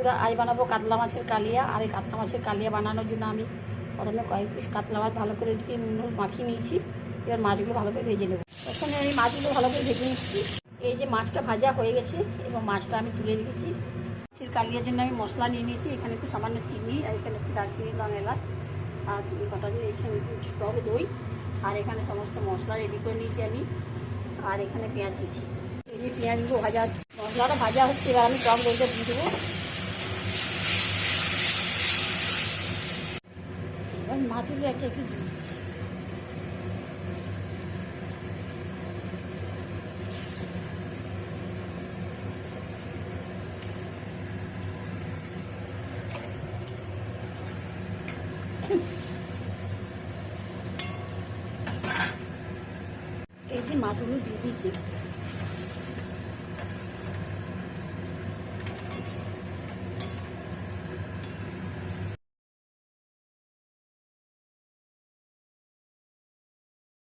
বন্ধুরা, আজ বানাবো কাতলা মাছের কালিয়া। আর এই কাতলা মাছের কালিয়া বানানোর জন্য আমি প্রথমে কয়েক পিস কাতলা মাছ ভালো করে দিয়ে নুন মাখিয়ে নিয়েছি। এবার মাছগুলো ভালো করে ভেজে নেব। প্রথমে আমি মাছগুলো ভালো করে ভেজে নিচ্ছি। এই যে মাছটা ভাজা হয়ে গেছে এবং মাছটা আমি তুলে দিয়েছি। মাছের কালিয়ার জন্য আমি মশলা নিয়ে নিয়েছি। এখানে একটু সামান্য চিনি, আর এখানে হচ্ছে দারচিনি, লং, এলাচ, আর কটা দিয়েছি টক দই, আর এখানে সমস্ত মশলা রেডি করে নিয়েছি আমি। আর এখানে পেঁয়াজ দিচ্ছি। এই যে পেঁয়াজগুলো ভাজা, মশলাটা ভাজা হচ্ছে। এবার আমি টক দইটা দিয়ে দেবো। এবার মাছগুলো একে একে দিয়ে দিচ্ছি। এই যে মাছগুলো দিয়ে দিয়েছি।